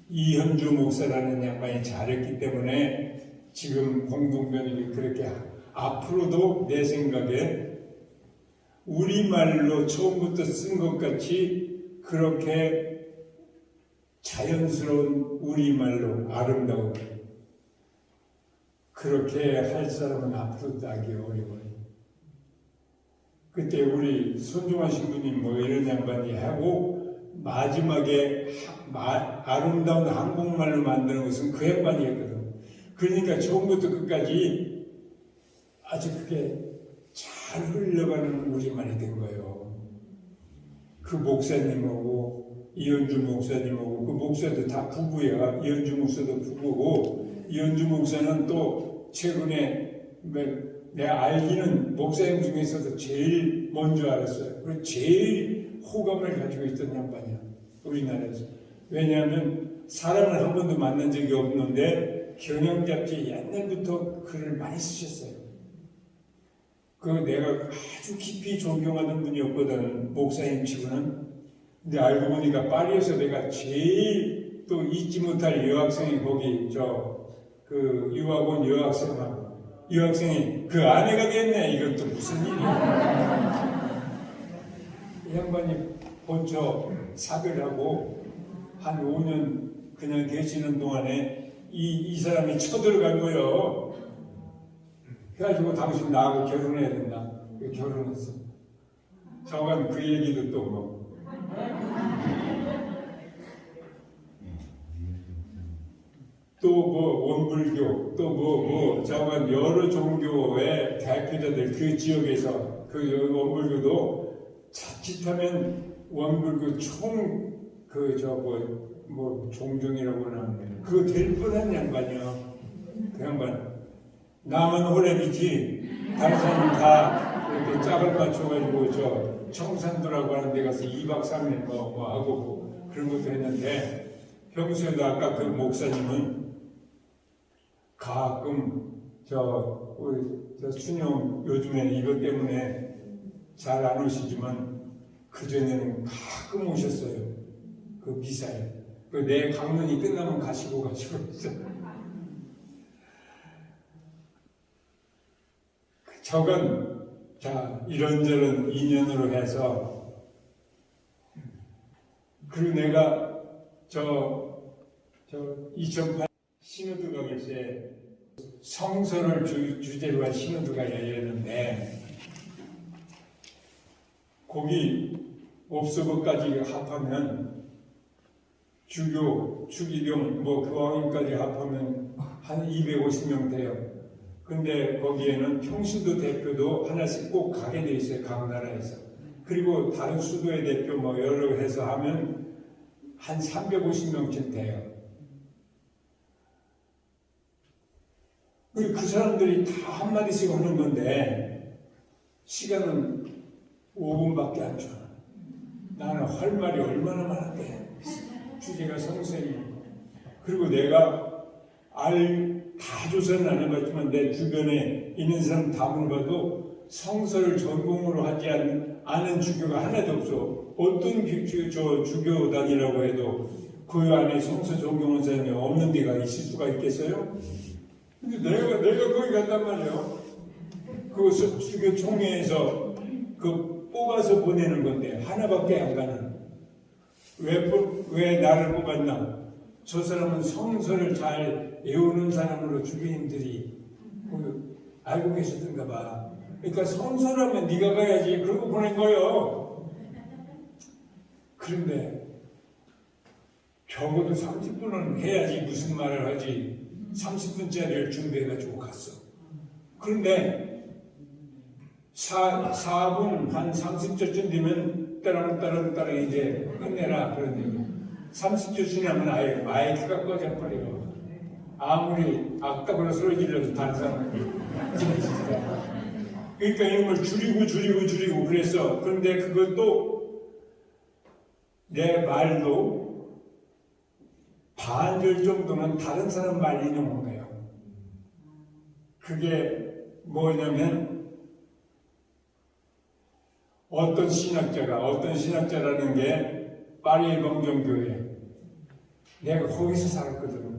이현주 목사라는 양반이 잘했기 때문에 지금 공동 번역이 그렇게 앞으로도 내 생각에 우리말로 처음부터 쓴 것 같이 그렇게 자연스러운 우리말로 아름다우게 그렇게 할 사람은 앞으로도 하기 어려워요. 그때 우리 손종환 신부님 이런 양반이 하고 마지막에 아름다운 한국말로 만드는 것은 그 양반이 했거든. 그러니까 처음부터 끝까지 아주 그게 잘 흘러가는 우리말이 된 거예요. 그 목사님하고 이현주 목사님하고 그 목사도 다 부부야. 이현주 목사도 부부고 이현주 목사는 또 최근에 내가 알기는 목사님 중에서도 제일 먼저 알았어요. 그리고 제일 호감을 가지고 있던 양반이야. 우리나라에서. 왜냐하면 사람을 한 번도 만난 적이 없는데 경영잡지 옛날부터 글을 많이 쓰셨어요. 내가 아주 깊이 존경하는 분이었거든, 목사님 치고는. 근데 알고 보니까 파리에서 내가 제일 또 잊지 못할 여학생이 거기 유학원 여학생하고 이 학생이 그 아내가 됐네. 이것도 무슨 일이야. 이 양반이 본처 사별하고 한 5년 그냥 계시는 동안에 이 사람이 쳐들어간 거예요. 그래가지고 당신 나하고 결혼해야 된다. 결혼했어. 저건 그 얘기도 또 뭐. 또 뭐 원불교, 또 뭐 저건 여러 종교의 대표자들 그 지역에서 그 원불교도 자칫하면 원불교 뭐 종종이라고 하는 그거 될 뻔한 양반이야. 그 양반 남은 호랩이지 다른 사람은 다 이렇게 짝을 맞춰가지고 저 청산도라고 하는 데 가서 2박 3일 뭐 하고 그런 것도 했는데 평소에도 아까 그 목사님은 가끔 우리 순영 요즘에 이것 때문에 잘 안 오시지만 그전에는 가끔 오셨어요. 그 미사에. 내 강론이 끝나면 가시고 저건 이런저런 인연으로 해서 그리고 내가 2008 시노드가 글쎄 성서를 주제로 한 시노드가 열렸는데 거기 옵서버까지 합하면 주교, 추기경, 교황님까지 합하면 한 250명 돼요. 근데 거기에는 평신도 대표도 하나씩 꼭 가게 돼 있어요. 각 나라에서. 그리고 다른 수도의 대표 여러 해서 하면 한 350명쯤 돼요. 그 사람들이 다 한마디씩 하는 건데 시간은 5분밖에 안 줘. 나는 할 말이 얼마나 많은데 주제가 성선이. 그리고 내가 다 조사는 안 해봤지만 내 주변에 있는 사람 다 물어봐도 성서를 전공으로 하지 않은 주교가 하나도 없어. 어떤 주교단이라고 해도 그 안에 성서 전공한 사람이 없는 데가 있을 수가 있겠어요? 근데 내가 거기 갔단 말이에요. 그 주교 총회에서 뽑아서 보내는 건데 하나밖에 안 가는. 왜 나를 뽑았나? 저 사람은 성서를 잘 외우는 사람으로 주교님들이 알고 계시던가 봐. 그러니까 성서라면 네가 가야지. 그러고 보낸 거예요. 그런데 적어도 30분은 해야지 무슨 말을 하지. 30분짜리를 준비해가지고 갔어. 그런데 4분 한 30초쯤 되면 따랑 이제 끝내라 그런 얘기. 30초 지나면 아예 마이크가 꺼져버려요. 아무리 악답으로 소리 질러도 다른 사람은 그러니까 이걸 줄이고 그랬어. 그런데 그것도 내 말도 반절 정도는 다른 사람 말 인용한 거예요. 그게 뭐냐면 어떤 신학자라는 게 파리 봉정교회. 내가 거기서 살았거든.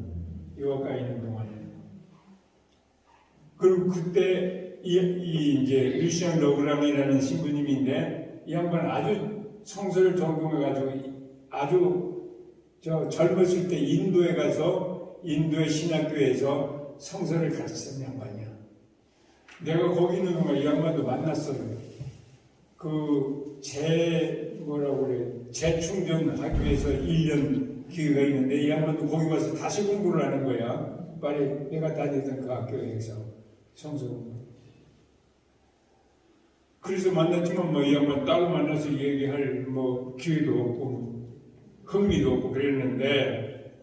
유학가 있는 동안에. 그리고 그때 이제 루시안 러그랑이라는 신부님인데 이 양반 아주 성서를 전공해가지고 아주 젊었을 때 인도에 가서 인도의 신학교에서 성서를 가르치던 양반이야. 내가 거기 있는 동안 이 양반도 만났어요. 재충전하기 위해서 1년 기회가 있는데 이 양반도 거기 가서 다시 공부를 하는 거야. 빨리 내가 다니던 그 학교에서 성서 공부. 그래서 만났지만 이 양반 따로 만나서 얘기할 기회도 없고 흥미도 없고 그랬는데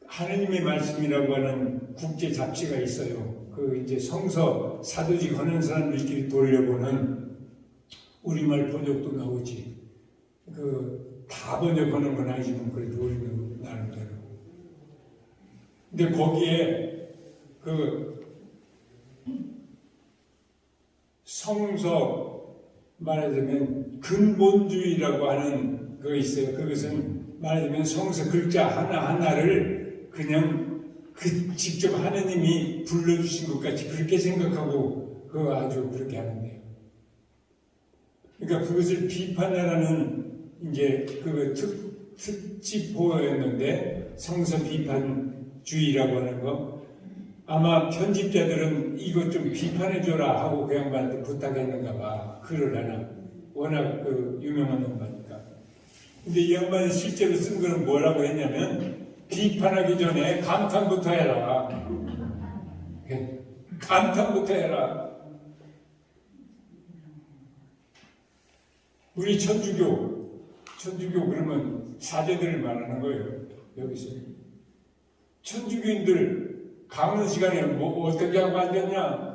하느님의 말씀이라고 하는 국제 잡지가 있어요. 이제 성서 사도직 하는 사람들끼리 돌려보는 우리말 번역도 나오지. 다 번역하는 건 아니지만 그래도 우리는 나름대로. 근데 거기에 성서 말하자면 근본주의라고 하는 거 있어요. 그것은 말하자면 성서 글자 하나하나를 그냥 그 직접 하느님이 불러주신 것 같이 그렇게 생각하고 그거 아주 그렇게 하는데요. 그러니까 그것을 비판하라는 이제 그 특집호였는데 성서 비판주의라고 하는 거 아마 편집자들은 이것 좀 비판해줘라 하고 그 양반한테 부탁했는가 봐. 글을 하나 워낙 그 유명한 양반이니까. 근데 이 양반이 실제로 쓴 거는 뭐라고 했냐면 비판하기 전에 감탄부터 해라. 감탄부터 해라. 우리 천주교 그러면 사제들을 말하는 거예요. 여기서 천주교인들 강론 시간에 뭐 어떻게 하고 앉았냐?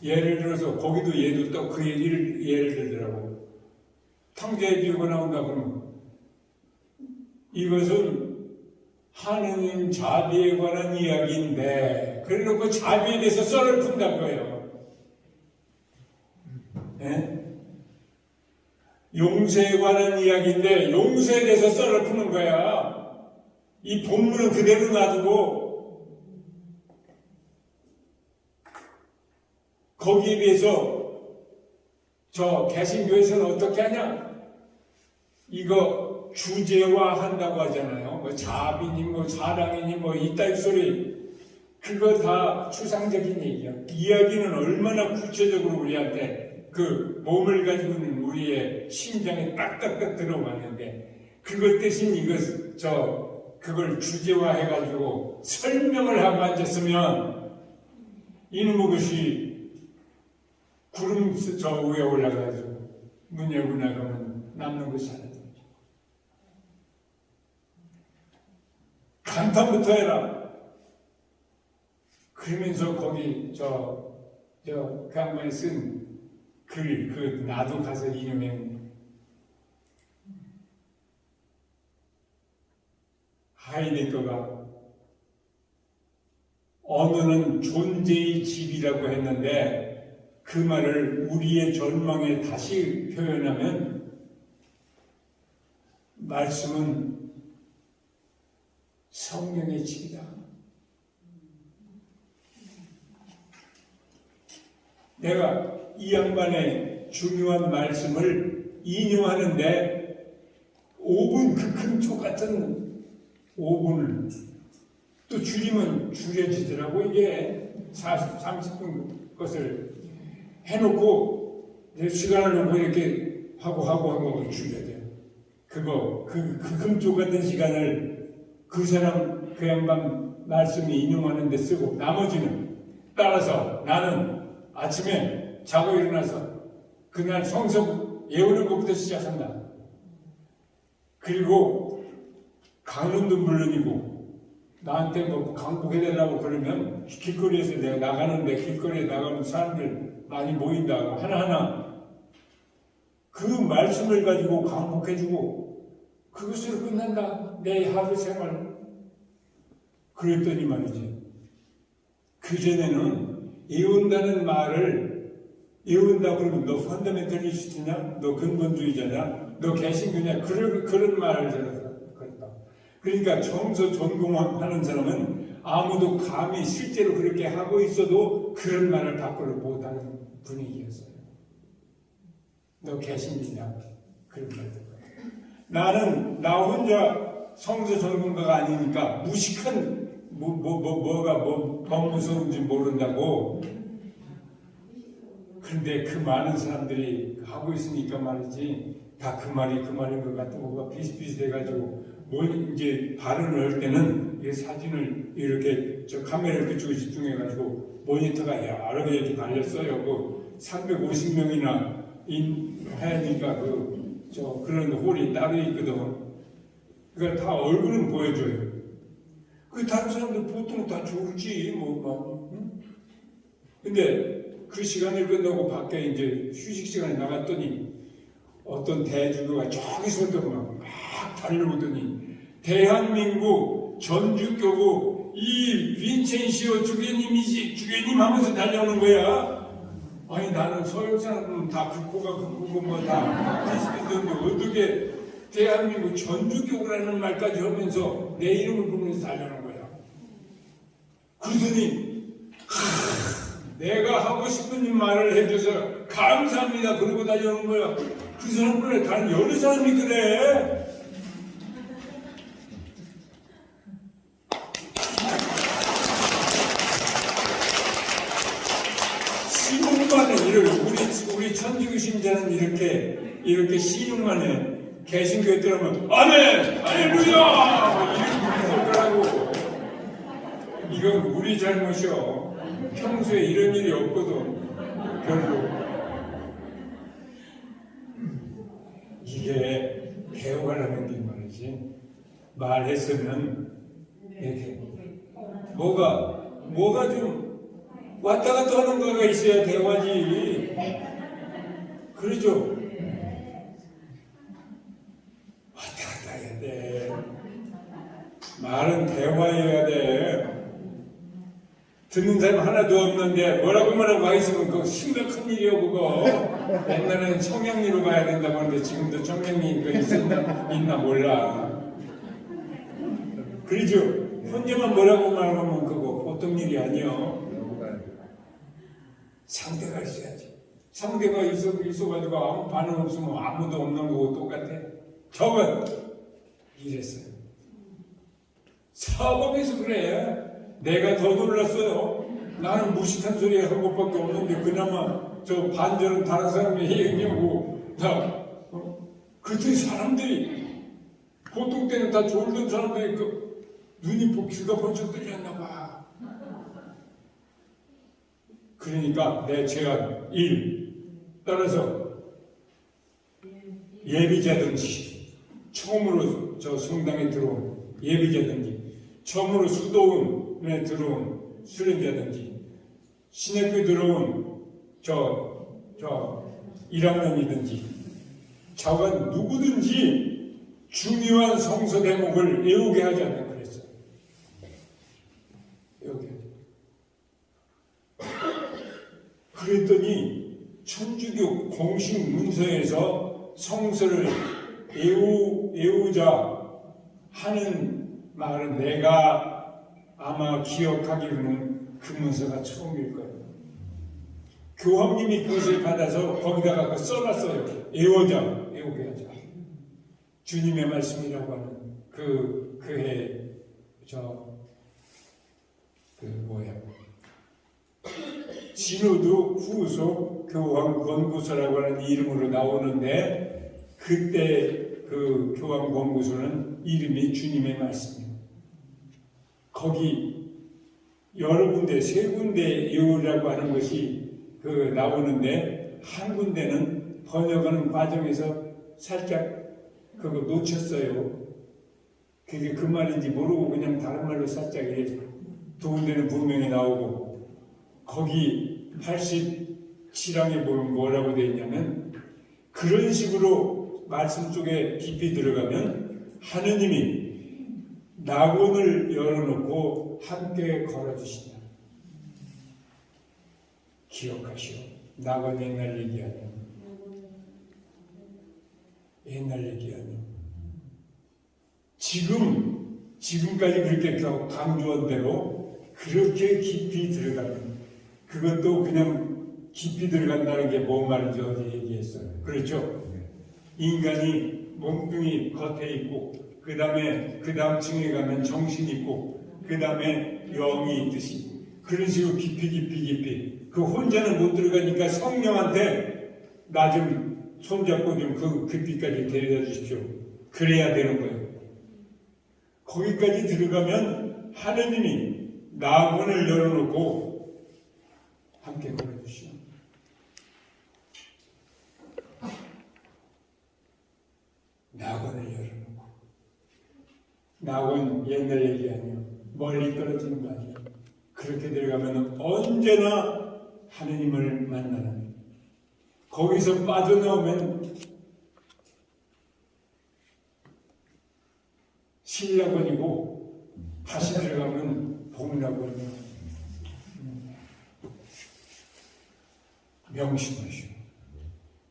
예를 들어서 거기도 얘도 또 그 얘기를 예를 들더라고. 탕자에 비유가 나온다 그러면 이것은 하느님 자비에 관한 이야기인데 그래놓고 자비에 대해서 썰을 푼다는 거예요. 예? 용서에 관한 이야기인데 용서에 대해서 썰을 푸는 거야. 이 본문은 그대로 놔두고 거기에 비해서 저 개신교에서는 어떻게 하냐? 이거 주제화한다고 하잖아요. 뭐 자비니 뭐 사랑이니 뭐 이따위 소리 그거 다 추상적인 얘기야. 이야기는 얼마나 구체적으로 우리한테 그 몸을 가지고 있는 우리의 심장에 딱딱딱 들어가는데 그것 대신 그걸 주제화해가지고 설명을 하고 앉았으면 이놈의 것이 구름 저 위에 올라가가지고 문 열고 나가면 남는 것이 하나 되죠. 감탄부터 해라. 그러면서 거기 그 양반이 쓴 글, 나도 가서 인용했는데 하이데거가 언어는 존재의 집이라고 했는데 그 말을 우리의 전망에 다시 표현하면 말씀은 성령의 집이다. 내가 이 양반의 중요한 말씀을 인용하는데 5분 그 큰 초 같은 5분을 또 줄이면 줄여지더라고. 이게 40, 30분 것을 해놓고 시간을 놓고 이렇게 하고 줄여야 돼요. 그 금쪽 같은 시간을 그 사람 그 양반 말씀이 인용하는 데 쓰고 나머지는 따라서 나는 아침에 자고 일어나서 그날 성서 외우는 것부터 시작한다. 그리고 강론도 물론이고 나한테 뭐 강복해달라고 그러면 길거리에서 내가 나가는데 길거리에 나가면 사람들 많이 모인다고 하나하나 그 말씀을 가지고 강복해주고 그것으로 끝난다. 내 하루 생활. 그랬더니 말이지. 그전에는 애운다는 말을 애운다 그러면 너 펀더멘털리스트냐? 너 근본주의자냐? 너 개신교냐? 그런 말을 들었다. 그러니까 정서 전공하는 사람은 아무도 감히 실제로 그렇게 하고 있어도 그런 말을 밖으로 못하는 분위기였어요. 너 개신교냐? 그런 말 듣고. 나는 나 혼자 성서 전공가가 아니니까 무식한 뭐가 무서운지 모른다고. 그런데 그 많은 사람들이 하고 있으니까 말이지 다 그 말인 것 같은 거가 비슷비슷해가지고 이제 발언을 할 때는 이 사진을 이렇게 카메라를 그쪽에 집중해가지고 모니터가 여러 개 이렇게 달렸어요. 그 350명이나 하니까 그런 홀이 따로 있거든. 그러니까 다 얼굴은 보여줘요. 그 다른 사람들 보통 다 졸지 근데 그 시간을 끝나고 밖에 이제 휴식 시간에 나갔더니 어떤 대주교가 저기서도 막 달려오더니 대한민국 전주교구 이 빈첸시오 주교님 하면서 달려오는 거야. 아니 나는 서양 사람은 다 극고가 뭐다 비슷비슷한데 어떻게 대한민국 전주교구라는 말까지 하면서 내 이름을 부르면서 달려오는 거야. 그러더니 내가 하고 싶은 말을 해줘서 감사합니다 그러고 달려오는 거야. 그 사람뿐에 다른 여러 사람이 그래. 신용만에 우리 천주교 신자는 이렇게 신용만에 개신교에 들어오면 아멘 할렐루야 이렇게 그러더라고. 이건 우리 잘못이요. 평소에 이런 일이 없거든. 별로. 이게 배워가라는 게 말이지. 말했으면 이렇게 뭐가 좀 왔다 갔다 하는 거가 있어야 대화지. 그러죠? 왔다 갔다 해야 돼. 말은 대화해야 돼. 듣는 사람 하나도 없는데 뭐라고 하겠으면 그거 심각한 일이요 그거. 옛날에는 청량리로 가야 된다고 하는데 지금도 청량리 있나 몰라. 그러죠? 혼자만 뭐라고 말하면 그거 보통 일이 아니요. 상대가 있어야지. 상대가 있어가지고 아무 반응 없으면 아무도 없는 거고 똑같아. 저건 이랬어요. 사법에서 그래. 내가 더 놀랐어요. 나는 무식한 소리 한 것밖에 없는데 그나마 저 반절은 다른 사람이 얘기하고 그때 사람들이 보통 때는 다 졸던 사람들이 눈이 귀가 번쩍 뚫렸나 봐. 그러니까 내 제안 1. 따라서 예비자든지 처음으로 저 성당에 들어온 예비자든지 처음으로 수도원에 들어온 수련자든지 신학교에 들어온 저 1학년이든지 저건 누구든지 중요한 성서 대목을 외우게 하자고 그랬어요. 외우게 하자. 그랬더니 천주교 공식 문서에서 성서를 외우자 하는 말은 내가 아마 기억하기로는 그 문서가 처음일 거예요. 교황님이 그것을 받아서 거기다가 써놨어요. 외우게 하자. 주님의 말씀이라고 하는 진호드 후속 교황 권고서라고 하는 이름으로 나오는데 그때 그 교황 권고서는 이름이 주님의 말씀이에요. 거기 여러 군데 세 군데 외우라고 하는 것이 나오는데 한 군데는 번역하는 과정에서 살짝 그거 놓쳤어요. 그게 그 말인지 모르고 그냥 다른 말로 살짝 두 군데는 분명히 나오고 거기 87항에 보면 뭐라고 되어 있냐면 그런 식으로 말씀 속에 깊이 들어가면 하느님이 낙원을 열어놓고 함께 걸어주신다. 기억하시오. 낙원 옛날 얘기 아니야. 옛날 얘기 아니야. 지금까지 그렇게 강조한 대로 그렇게 깊이 들어가면 그것도 그냥 깊이 들어간다는 게 뭔 말인지 어제 얘기했어요. 그렇죠? 인간이 몸뚱이 겉에 있고 그 다음 층에 가면 정신이 있고 그 다음에 영이 있듯이 그런 식으로 깊이 그 혼자는 못 들어가니까 성령한테 나 좀 손잡고 좀 그 깊이까지 데려다 주십시오. 그래야 되는 거예요. 거기까지 들어가면 하느님이 낙원을 열어놓고 함께 걸어주시오. 낙원을 열어놓고 낙원 옛날 얘기 아니에요. 멀리 떨어지는 거 아니에요. 그렇게 들어가면 언제나 하느님을 만나는 거기서 빠져나오면 신라곤이고 다시 들어가면 복락곤이에요. 명심하시오.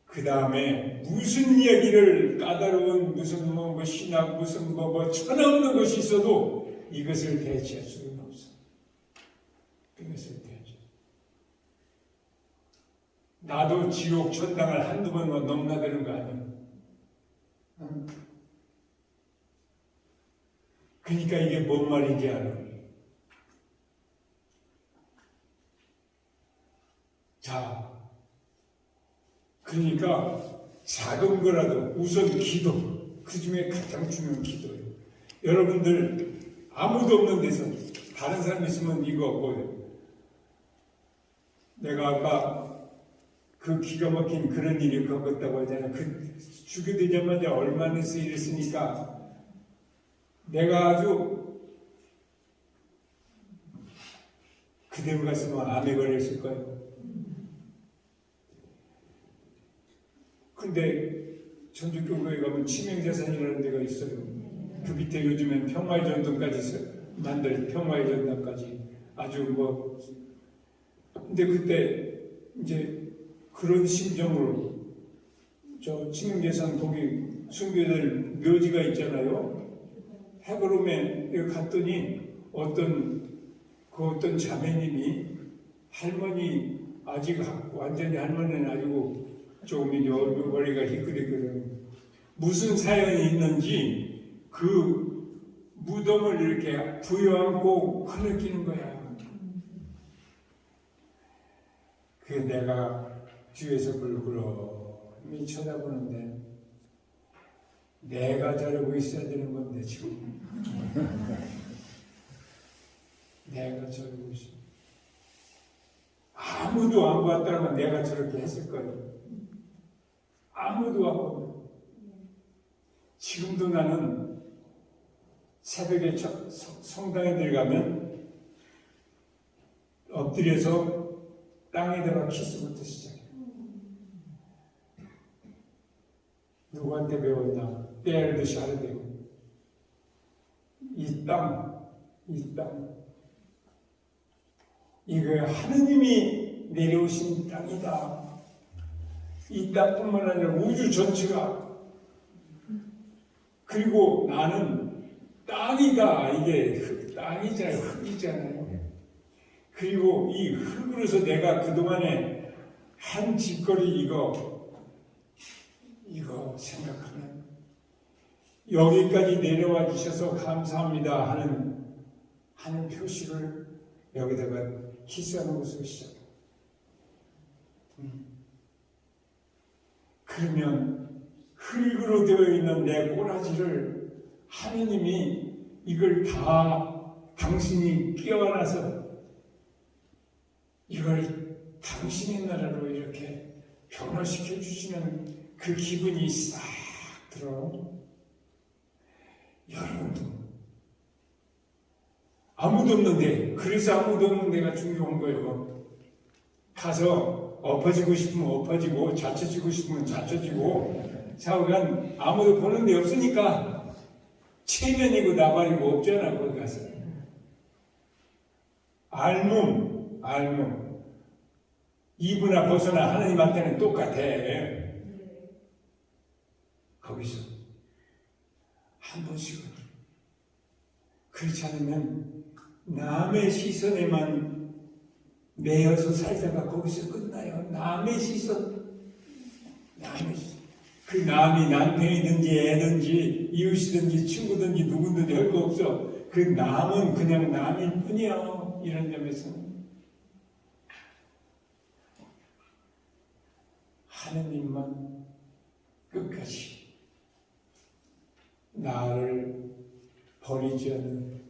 그 다음에 무슨 얘기를 까다로운 무슨 신학 무슨 천없는 것이 있어도 이것을 대체할 수는 없어. 나도 지옥 천당을 한두 번 넘나드는 거 아니야. 응? 그러니까 이게 뭔 말인지 알아. 자, 그러니까 작은 거라도 우선 기도, 그 중에 가장 중요한 기도예요. 여러분들 아무도 없는 데서 다른 사람 있으면 이거 뭐 내가 아까 그 기가 막힌 그런 일이 겪었다고 하잖아요. 그 주교되자마자 얼마 내서 이랬으니까 내가 아주 그대로 갔으면 암에 걸렸을 거예요. 근데 천주교회에 가면 치명재산이라는 데가 있어요. 그 밑에 요즘엔 평화의 전당까지 만들 평화의 전당까지 아주 뭐. 근데 그때 이제 그런 심정으로 저 치명재산 거기 순교들 묘지가 있잖아요. 해그롬에 갔더니 어떤 자매님이 할머니 아직 완전히 할머니는 아니고 조금 이제 머리가 희끗희끗해요. 무슨 사연이 있는지 그 무덤을 이렇게 부여안고 흐느끼는 거야. 그 내가 뒤에서 불그러미 쳐다보는데 내가 저러고 있어야 되는 건데 지금 내가 저러고 있어. 아무도 안 봤다면 내가 저렇게 했을 거예요. 아무도 안 보면. 지금도 나는 새벽에 성당에 들어가면 엎드려서 땅에다가 키스부터 시작해. 누구한테 배웠나? 때알듯이 하려대고. 이 땅, 이거 하느님이 내려오신 땅이다. 이 땅뿐만 아니라 우주 전체가. 그리고 나는 땅이다. 이게 땅이잖아요. 흙이잖아요. 그리고 이 흙으로서 내가 그동안에 한 짓거리 이거 생각하면 여기까지 내려와 주셔서 감사합니다 하는 표시를 여기다가 키스하는 것으로 시작해요. 그러면 흙으로 되어 있는 내 꼬라지를 하느님이 이걸 다 당신이 끼워놔서 이걸 당신의 나라로 이렇게 변화시켜 주시는 그 기분이 싹 들어. 여러분도 아무도 없는데, 그래서 아무도 없는 데가 중요한 거예요. 가서 엎어지고 싶으면 엎어지고 자처지고 싶으면 자처지고 좌우간 아무도 보는 데 없으니까 체면이고 나발이고 없잖아. 거기 가서 알몸 이브나 벗어나 하나님한테는 똑같아. 거기서 한 번씩은 그렇지 않으면 남의 시선에만 매여서 살다가 거기서 끝나요. 남의 시선. 그 남이 남편이든지 애든지 이웃이든지 친구든지 누구든지 할 거 없어. 그 남은 그냥 남일 뿐이야. 이런 점에서는 하느님만 끝까지 나를 버리지 않는,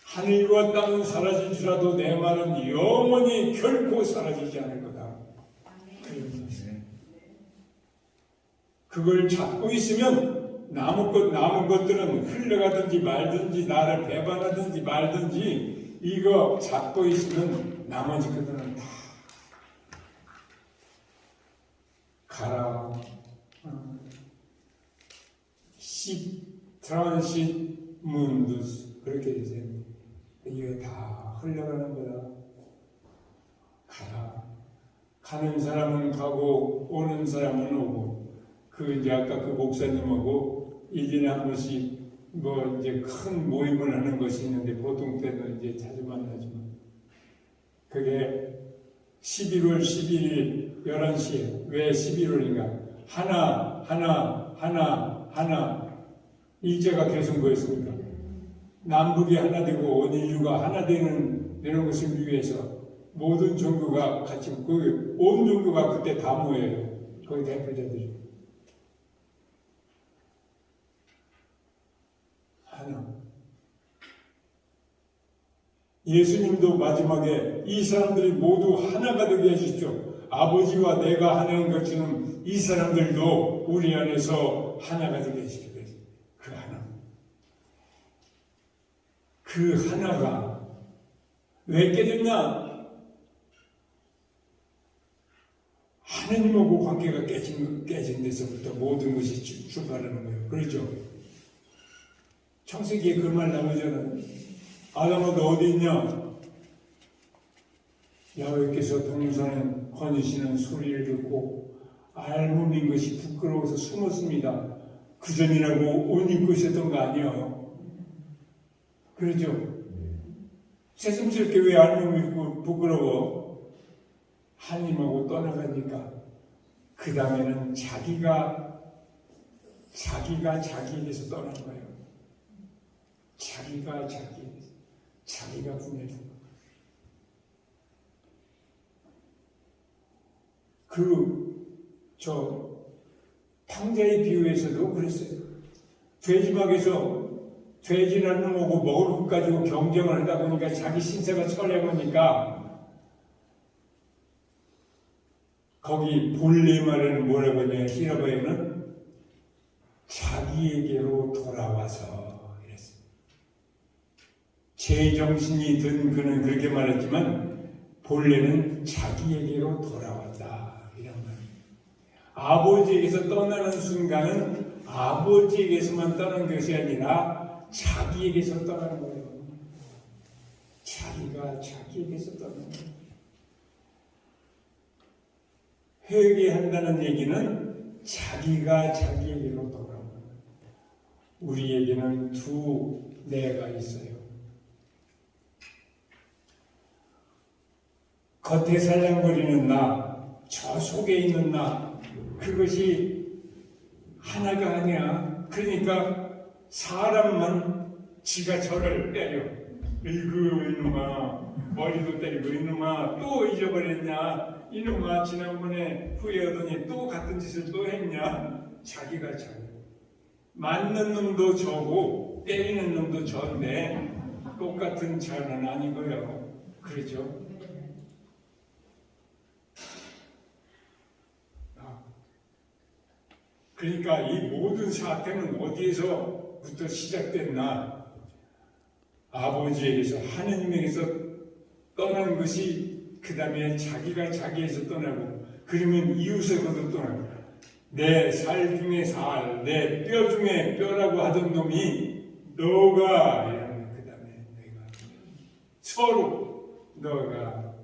하늘과 땅은 사라질지라도 내 말은 영원히 결코 사라지지 않을 거다. 그걸 잡고 있으면 남은 것들은 흘러가든지 말든지 나를 배반하든지 말든지 이거 잡고 있으면 나머지 것들은 다 가라. 트란sit 문두스 그렇게 되세요. 이게 다 흘러가는 거다. 가라. 가는 사람은 가고 오는 사람은 오고. 그 이제 아까 그 목사님하고 1년에 한 번씩 뭐 이제 큰 모임을 하는 것이 있는데 보통 때는 이제 자주 만나지만 그게 11월 11일 11시에 왜 11월인가? 하나 일제가 계속 뭐였습니까? 남북이 하나 되고 온 인류가 하나 되는 이런 것을 위해서 모든 종교가 같이 온 종교가 그때 다 모여요. 거기 대표자들이 하나. 예수님도 마지막에 이 사람들이 모두 하나가 되게 해주십시오. 아버지와 내가 하나인 것처럼 이 사람들도 우리 안에서 하나가 되게 해주십시오. 그 하나. 그 하나가 왜 깨졌냐? 하나님하고 관계가 깨진 데서부터 모든 것이 출발하는 거예요. 그렇죠? 창세기에 그 말 나오잖아요. 아담아 너 어디 있냐? 야훼께서 동산에 거니시는 소리를 듣고 알몸인 것이 부끄러워서 숨었습니다. 그 전이라고 옷 입고 있었던 거 아니에요? 그렇죠? 새삼스럽게 왜 알몸 입고 부끄러워? 하나님하고 떠나가니까 그 다음에는 자기가 자기에게서 떠난 거예요. 자기가 분해된 거예요. 탕자의 비유에서도 그랬어요. 돼지막에서 돼지를 오고 먹을 것 가지고 경쟁을 하다 보니까 자기 신세가 처량하니까 거기 본래 말에는 뭐라고 하냐? 히라바에는 자기에게로 돌아와서 이랬어요. 제정신이 든 그는 그렇게 말했지만 본래는 자기에게로 돌아왔다. 이런 말이에요. 아버지에게서 떠나는 순간은 아버지에게서만 떠난 것이 아니라 자기에게서 떠나는 거예요. 자기가 자기에게서 떠나는 거예요. 회개한다는 얘기는 자기가 자기에게로 돌아오는 거예요. 우리에게는 두 내가 있어요. 겉에 살랑거리는 나, 저 속에 있는 나, 그것이 하나가 아니야. 그러니까 사람만 지가 저를 때려. 이거 이놈아, 머리도 때리고 이놈아 또 잊어버렸냐? 이놈아 지난번에 후회하더니 또 같은 짓을 또 했냐? 자기가 자기. 맞는 놈도 저고 때리는 놈도 저인데 똑같은 자는 아니고요. 그렇죠? 그러니까 이 모든 사태는 어디에서부터 시작됐나? 아버지에게서 하느님에게서 떠나는 것이 그 다음에 자기가 자기에서 떠나고 그러면 이웃에서도 떠나고 내 살 중에 살, 내 뼈 중에 뼈라고 하던 놈이 너가 이러면 그 다음에 내가 서로 너가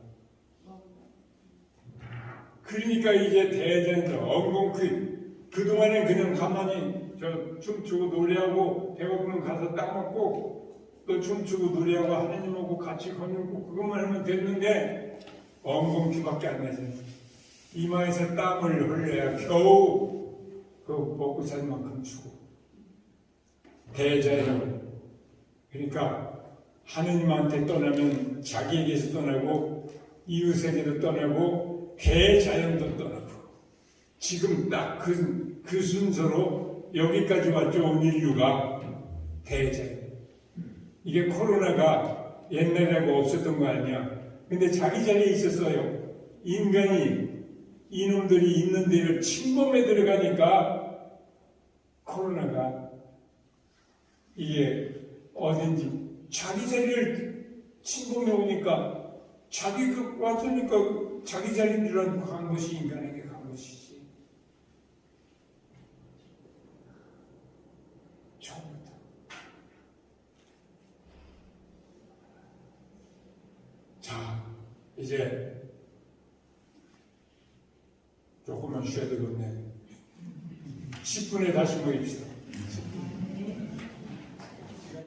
그러니까 이제 대전에서 엉겅퀴 그동안엔 그냥 가만히 춤추고 노래하고 배고프면 가서 딱 먹고 또 춤추고 노래하고 하나님하고 같이 거닐고 그것만 하면 됐는데 엉겅퀴밖에 안 나잖아요. 이마에서 땀을 흘려야 겨우 그 먹고 살 만큼 주고 대자연. 그러니까 하느님한테 떠나면 자기에게서 떠나고 이웃에게도 떠나고 대자연도 떠나고 지금 딱 그 순서로 여기까지 왔죠. 온 인류가 대자연. 이게 코로나가 옛날하고 없었던 거 아니야. 근데 자기 자리에 있었어요. 인간이 이놈들이 있는 데를 침범해 들어가니까 코로나가 이게 어딘지 자기 자리를 침범해 오니까 자기가 왔으니까 자기 자리를 간 것이 인간에게 간 것이지. 처음부터. 자, 이제 조금만 쉬어야 되겠네. 10분에 다시 모입시다.